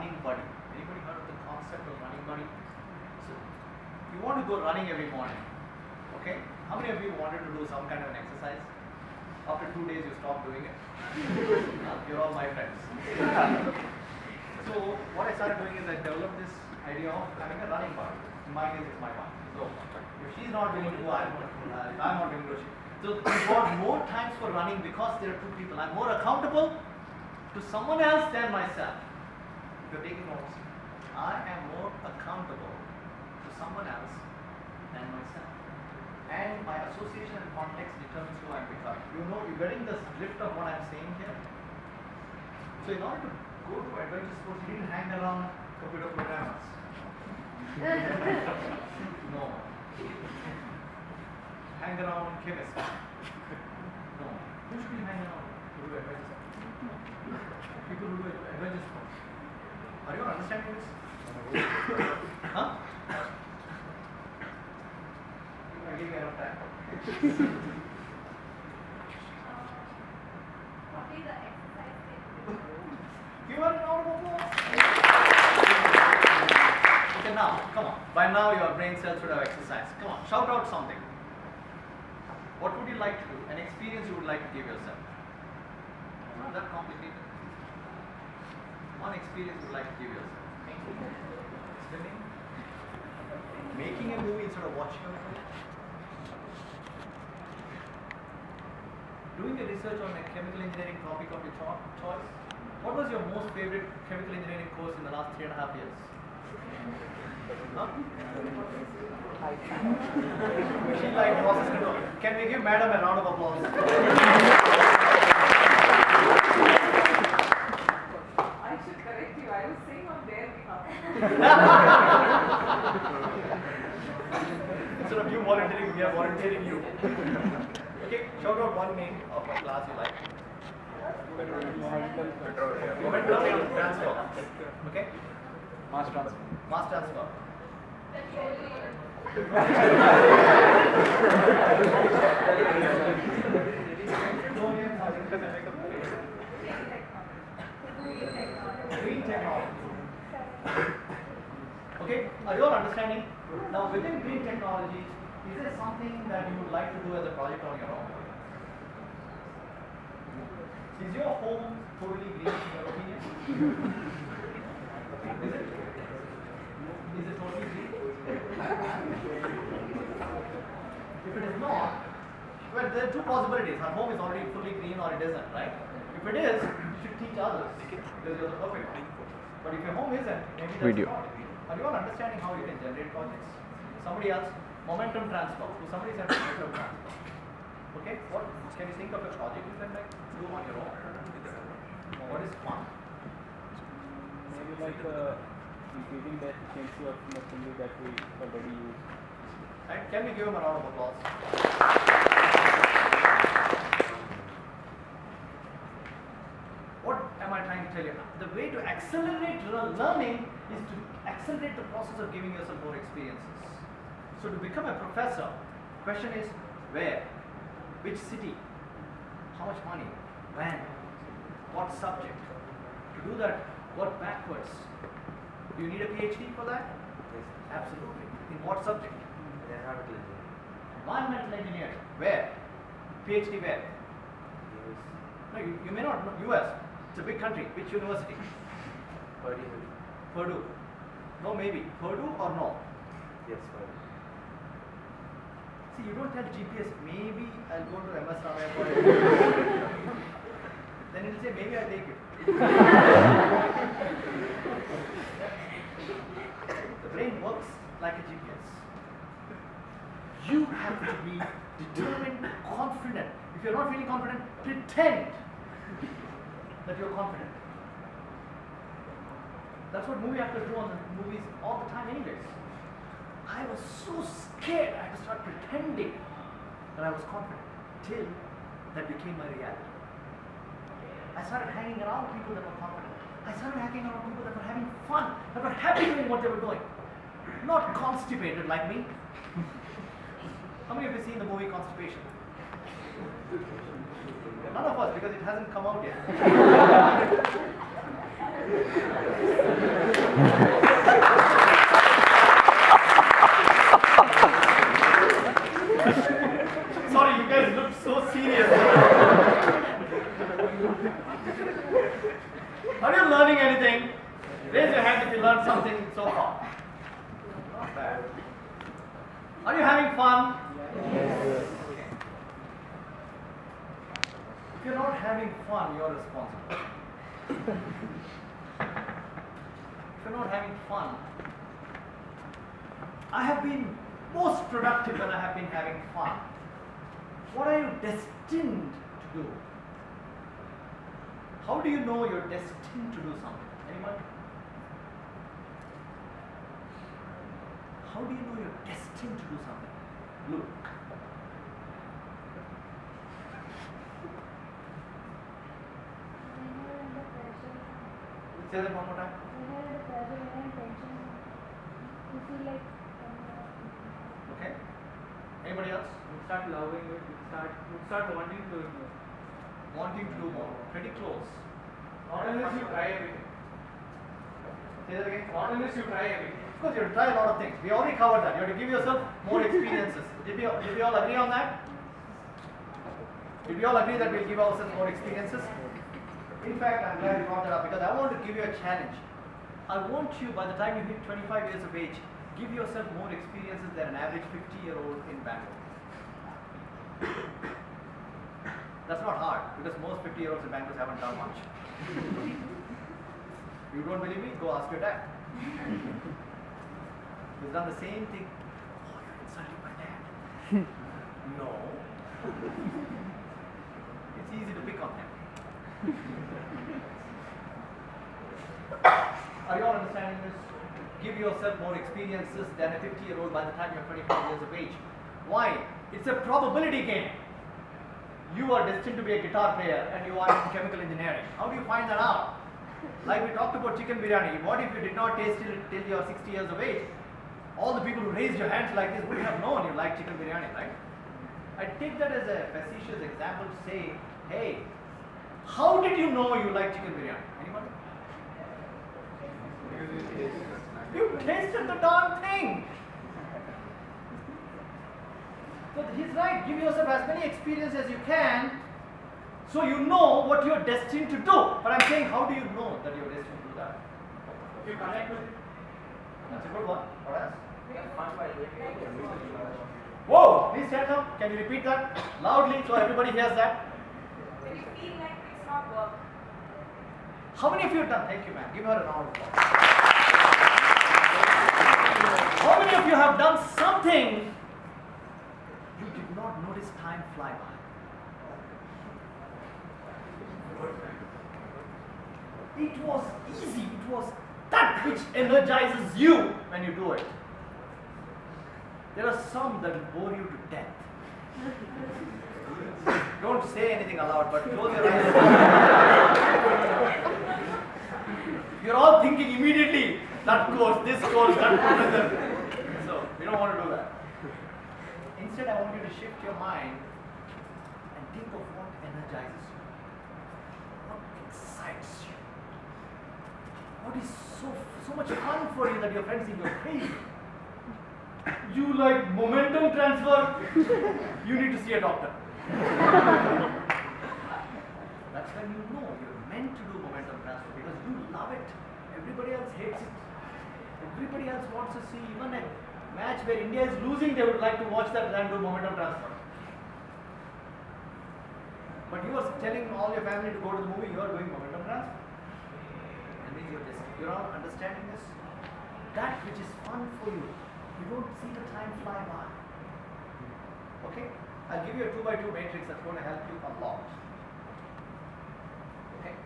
running buddy. Anybody heard of the concept of running buddy? So you want to go running every morning. Okay? How many of you wanted to do some kind of an exercise? After 2 days you stop doing it. You're all my friends. So what I started doing is I developed this idea of having a running buddy. In my case it's my wife. So if she's not willing to go, I'm not willing to go. So we got more times for running because there are two people. I'm more accountable to someone else than myself. If you're taking notes, I am more accountable to someone else than myself. And my association and context determines who I'm becoming. You're getting the drift of what I'm saying here. So in order to go to adventure sports, you didn't hang around computer programmers. No. Hang around chemists. No. Who should be hanging around to do adventure sports? People who do adventure sports. Are you understanding this? Huh? I'll give you enough time. What is the exercise technique? Give her an round of applause. Okay, now, come on. By now your brain cells should have exercised. Come on, shout out something. What would you like to do? An experience you would like to give yourself. Not that complicated. One experience you would like to give yourself. Swimming. Making a movie instead of watching a movie. Doing a research on a chemical engineering topic of your choice. What was your most favorite chemical engineering course in the last 3.5 years? Huh? Machine like process control. Can we give madam a round of applause? I should correct you. I was saying on their behalf. Instead of you volunteering, we are volunteering you. Okay, shout out one name of a class you like. Momentum transfer. Okay? Mass transfer. Mass transfer. Green technology. Okay, are you all understanding? Now within green technology, is there something that you would like to do as a project on your own? Is your home totally green in your opinion? Is it? Is it totally green? If it is not, well, there are two possibilities. Our home is already fully green or it isn't, right? If it is, you should teach others because you're the perfect one. But if your home isn't, maybe that's Video. not. Are you all understanding how you can generate projects? Somebody else, momentum transfer. So somebody said momentum transfer. Okay, what can you think of a project you can like do on your own? What is fun? Maybe like increasing the efficiency of machinery that we already use. And can we give him a round of applause? What am I trying to tell you? The way to accelerate learning is to accelerate the process of giving yourself more experiences. So to become a professor, question is where? Which city? How much money? When? What subject? To do that, work backwards. Do you need a PhD for that? Yes. Absolutely. In what subject? Environmental engineering. Environmental engineering. Where? PhD where? Yes. No, you may not know. US. It's a big country. Which university? Purdue. Purdue. No, maybe. Purdue or no? Yes, Purdue. See, you don't tell GPS, maybe I'll go to MSRIT. Then it'll say, maybe I'll take it. The brain works like a GPS. You have to be determined, confident. If you're not feeling confident, pretend that you're confident. That's what movie actors do on the movies all the time anyways. I was so scared, I had to start pretending that I was confident till that became my reality. I started hanging around people that were confident. I started hanging around people that were having fun, that were happy doing what they were doing. Not constipated like me. How many of you seen the movie Constipation? None of us, because it hasn't come out yet. Sorry, you guys look so serious. Are you learning anything? Raise your hand if you learned something so far. Not bad. Are you having fun? Yes. Okay. If you're not having fun, you're responsible. If you're not having fun, I have been most productive when I have been having fun. What are you destined to do? How do you know you're destined to do something? Anyone? How do you know you're destined to do something? Look. Say that one more time. Okay. Anybody else? You start loving it, you start wanting to do it more. Wanting to do more. Pretty close. Not unless you try everything. Say that again. Not unless you try everything. Of course, you have to try a lot of things. We already covered that. You have to give yourself more experiences. Did we all agree on that? Did we all agree that we'll give ourselves more experiences? In fact, I'm glad you brought that up because I want to give you a challenge. I want you, by the time you hit 25 years of age, give yourself more experiences than an average 50-year-old in Bangalore. That's not hard because most 50-year-olds in Bangalore haven't done much. You don't believe me? Go ask your dad. He's done the same thing. Oh, you're insulting my dad. No. It's easy to pick on him. Are you all understanding this? Give yourself more experiences than a 50-year-old by the time you're 25 years of age. Why? It's a probability game. You are destined to be a guitar player and you are in chemical engineering. How do you find that out? Like we talked about chicken biryani. What if you did not taste it till you're 60 years of age? All the people who raised your hands like this would have known you like chicken biryani, right? I take that as a facetious example to say, hey, how did you know you like chicken biryani? Anyone? You tasted the darn thing. So he's right. Give yourself as many experiences as you can so you know what you're destined to do. But I'm saying, how do you know that you're destined to do that? If you connect with it, That's a good one. What else? Fun by doing Whoa! Please stand up. Can you repeat that loudly so everybody hears that? When you feel like it's not work. How many of you have done? Thank you, ma'am. Give her a round of applause. How many of you have done something you did not notice time fly by? It was easy. It was that which energizes you when you do it. There are some that will bore you to death. Don't say anything aloud, but close your eyes. You're all thinking immediately, that course, this course, that course. So, we don't want to do that. Instead, I want you to shift your mind and think of what energizes you, what excites you, what is so much fun for you that your friends think you're crazy. You like momentum transfer? You need to see a doctor. That's when you know you're meant to do momentum transfer because you love it. Everybody else hates it. Everybody else wants to see even a match where India is losing, they would like to watch that and do momentum transfer. But you are telling all your family to go to the movie, you are doing momentum transfer. That means you're all understanding this. That which is fun for you, you don't see the time fly by. Okay? I'll give you a 2x2 matrix that's going to help you a lot. Okay?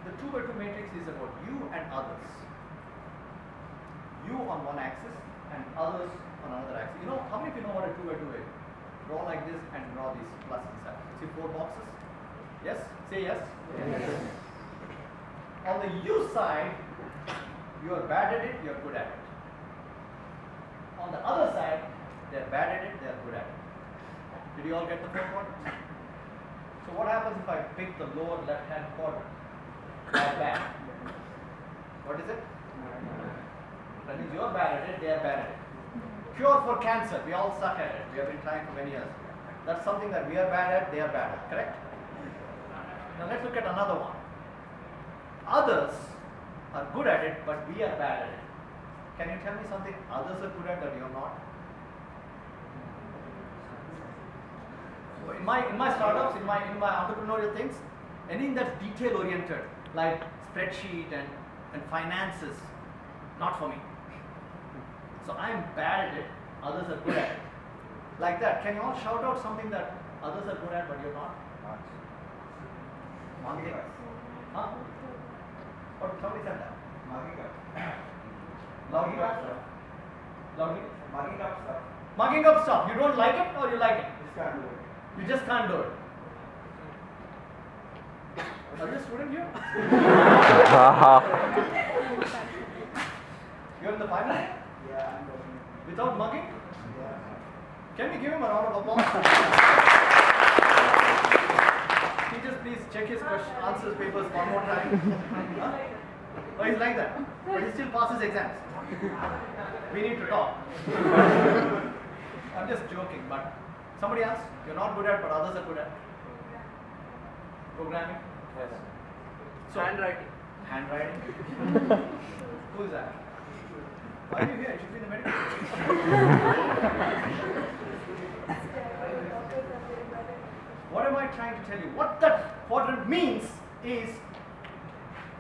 The 2x2 matrix is about you and others. You on one axis and others on another axis. You know, how many of you know what a 2x2 is? Draw like this and draw these plus inside. See 4 boxes? Yes? Say yes? Yes. On the U side, you are bad at it, you are good at it. On the other side, they are bad at it, they are good at it. Did you all get the 4 quadrants? So what happens if I pick the lower left hand quadrant? Like that. What is it? That means you're bad at it, they are bad at it. Cure for cancer, we all suck at it. We have been trying for many years. That's something that we are bad at, they are bad at, correct? Now let's look at another one. Others are good at it, but we are bad at it. Can you tell me something others are good at that you're not? In my startups, in my entrepreneurial things, anything that's detail oriented, like spreadsheet and finances, not for me. So I'm bad at it, others are good at it. Like that. Can you all shout out something that others are good at but you're not? One thing. Huh? What somebody said that? Logging up stuff. Mugging up stuff. You don't like it or you like it? You just can't do it. Are you a student here? You're in the final? Yeah, I'm going. Without mugging? Yeah. Can we give him a round of applause? Teachers, please check his answers papers one more time. Huh? Oh, he's like that. But he still passes exams. We need to talk. I'm just joking, but somebody else you're not good at, but others are good at. Programming? Yes. So, Handwriting. Handwriting? Who is that? Why are you here? You should be in the medical. What am I trying to tell you? What that quadrant means is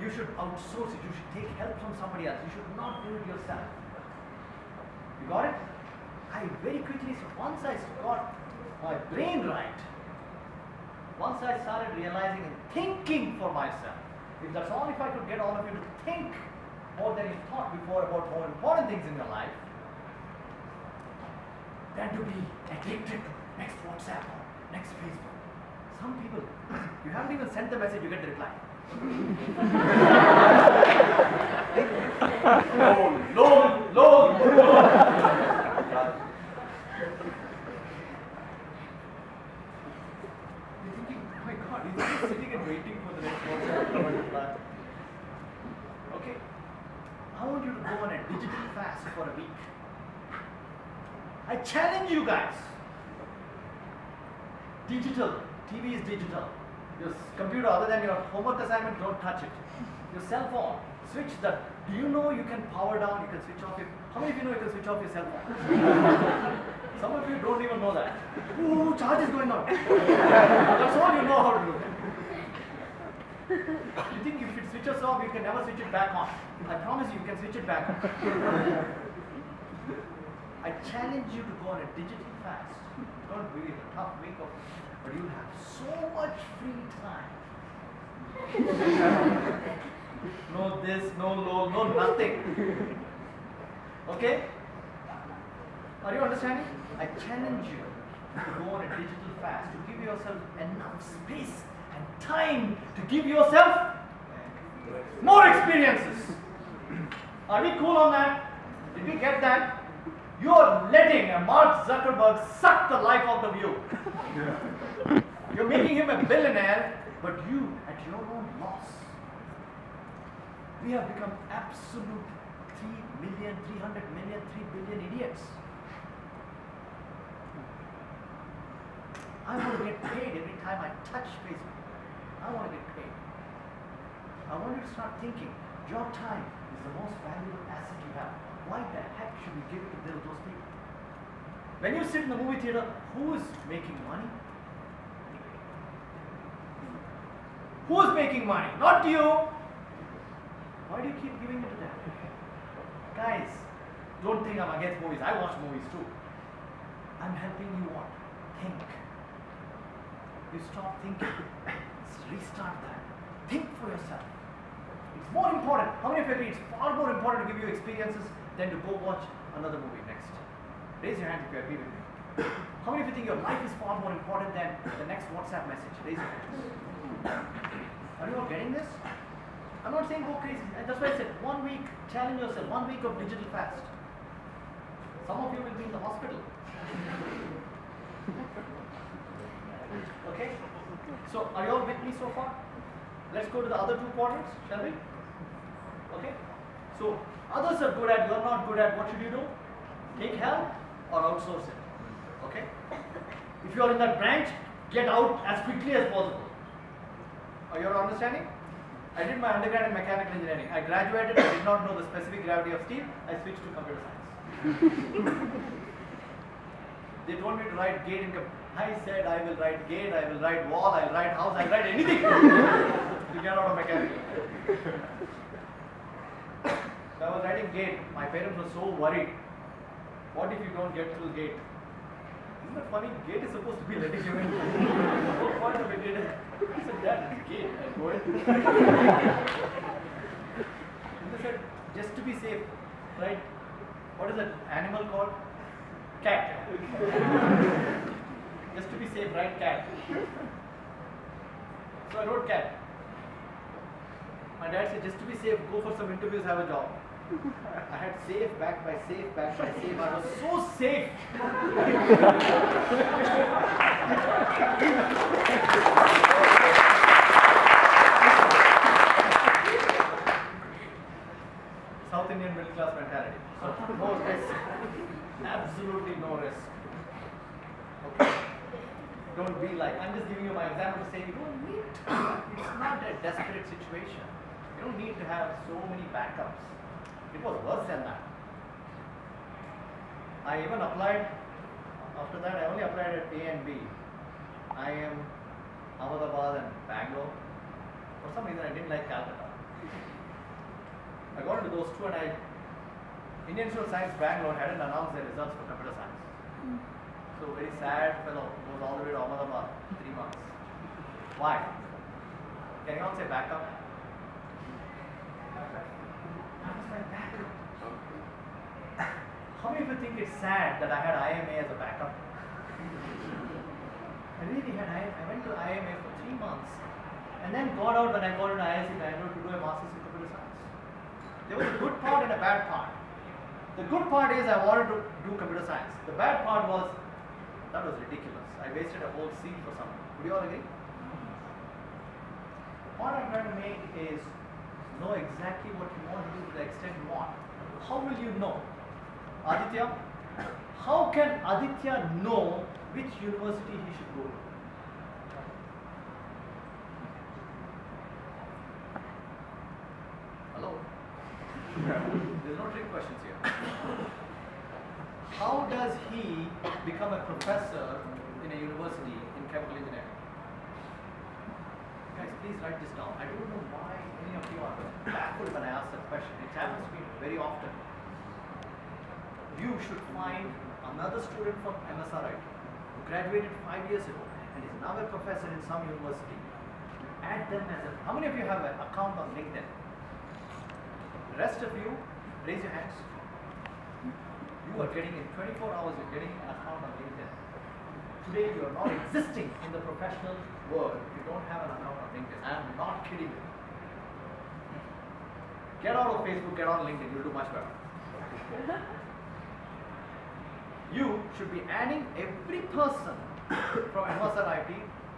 you should outsource it. You should take help from somebody else. You should not do it yourself. You got it? I very quickly, once I got my brain right, once I started realizing and thinking for myself, if that's all, if I could get all of you to think more than you thought before about more important things in your life, than to be addicted to next WhatsApp or next Facebook. Some people, you haven't even sent the message, you get the reply. Lol. You're thinking, oh my God, he's just sitting and waiting for the next WhatsApp reply. Okay, I want you to go on a digital fast for a week. I challenge you guys. Digital, TV is digital. Your computer, other than your homework assignment, don't touch it. Your cell phone, switch that. Do you know you can power down, you can switch off it? How many of you know you can switch off your cell phone? Some of you don't even know that. Ooh, charge is going on. That's all you know how to do. You think if it switches off, you can never switch it back on. I promise you can switch it back on. I challenge you to go on a digital fast. Don't be a tough week of, but you'll have so much free time. No this, no lol, no nothing. Okay? Are you understanding? I challenge you to go on a digital fast, to give yourself enough space and time to give yourself more experiences. Are we cool on that? Did we get that? You're letting a Mark Zuckerberg suck the life out of you. You're making him a billionaire, but you at your own loss. We have become absolute 3 million, 300 million, 3 billion idiots. I want to get paid every time I touch Facebook. I want to get paid. I want you to start thinking, your time is the most valuable asset you have. Why the heck should we give it to those people? When you sit in the movie theater, who is making money? Who is making money? Not you. Why do you keep giving it to them? Guys, don't think I'm against movies. I watch movies too. I'm helping you what? Think. You stop thinking. Restart that. Think for yourself. It's more important. How many of you agree it's far more important to give you experiences than to go watch another movie next? Raise your hand if you agree with me. How many of you think your life is far more important than the next WhatsApp message? Raise your hands. Are you all getting this? I'm not saying go crazy. That's why I said 1 week, challenge yourself, 1 week of digital fast. Some of you will be in the hospital. Okay? So, are you all with me so far? Let's go to the other 2 quadrants, shall we? Okay? So others are good at, you're not good at, what should you do? Take help or outsource it. Okay? If you are in that branch, get out as quickly as possible. Are you understanding? I did my undergrad in mechanical engineering. I graduated, I did not know the specific gravity of steel. I switched to computer science. They told me to write gate in I said I will write gate, I will write wall, I will write house, I will write anything to get out of mechanical. So I was writing gate. My parents were so worried. What if you don't get through gate? Isn't that funny? Gate is supposed to be letting you in. The whole point of a gate is, I said, Dad, it's gate. I go in. And they said, just to be safe, right? What is that animal called? Cat. Just to be safe, write cat. So I wrote cat. My dad said, just to be safe, go for some interviews, have a job. I had safe, back by safe, back by safe. I was so safe. South Indian middle class mentality. So no risk. Absolutely no risk. Okay? Don't be like, I'm just giving you my example to say you don't need to. It's not a desperate situation. You don't need to have so many backups. It was worse than that. I even applied, after that I only applied at A and B. I am Ahmedabad and Bangalore. For some reason I didn't like Calcutta. I got into those two and Indian Institute of Science Bangalore hadn't announced their results for computer science. So very sad fellow, goes all the way to Ahmedabad, 3 months. Why? Can you all say backup? That was my backup. How many of you think it's sad that I had IMA as a backup? I really had IMA. I went to IMA for 3 months and then got out when I got into IIC Bangalore to do a master's in computer science. There was a good part and a bad part. The good part is I wanted to do computer science. The bad part was, that was ridiculous. I wasted a whole seat for someone. Would you all agree? What I'm trying to make is know exactly what you want to do to the extent you want. How will you know? Aditya, how can Aditya know which university he should go to? Hello? There's no trick questions here. How does he become a professor in a university in chemical engineering? Guys, please write this down. I don't know why many of you are baffled when I ask that question. It happens to me very often. You should find another student from MSRIT who graduated 5 years ago and is now a professor in some university. Add them as a... How many of you have an account on LinkedIn? The rest of you, raise your hands. You are getting in 24 hours, you're getting an account on LinkedIn. Today you are not existing in the professional world if you don't have an account on LinkedIn. I am not kidding you. Get out of Facebook, get on LinkedIn, you'll do much better. You should be adding every person from MSRIT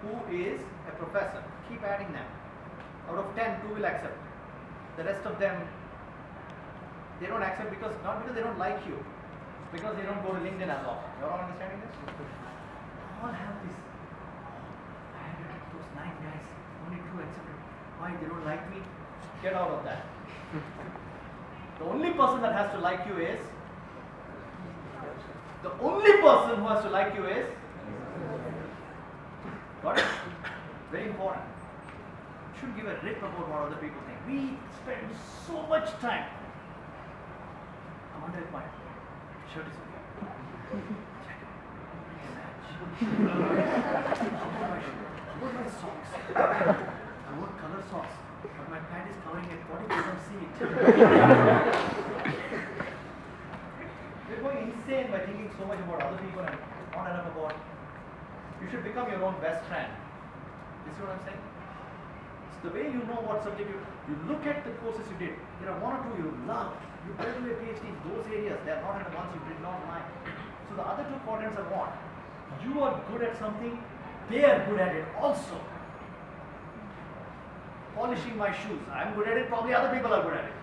who is a professor. Keep adding them. Out of 10, 2 will accept. The rest of them, they don't accept because, not because they don't like you, because they don't go to LinkedIn as often. You're all understanding this? All have this. I had those 9 guys, only 2 accepted. Why? They don't like me? Get out of that. The only person that has to like you is, the only person who has to like you is, got it? Very important. You should give a rip about what other people think. We spend so much time. I wonder if my shirt is okay. Check it. How about my socks? I wore color socks, but my pant is covering it. What if you don't see it? We're going insane by thinking so much about other people and not enough about. You should become your own best friend. You see what I'm saying? It's the way you know what subject you look at the courses you did. There are 1 or 2 you love. You go to a PhD in those areas. They are not in the ones you did not like. So the other 2 quadrants are what? You are good at something. They are good at it also. Polishing my shoes. I'm good at it. Probably other people are good at it.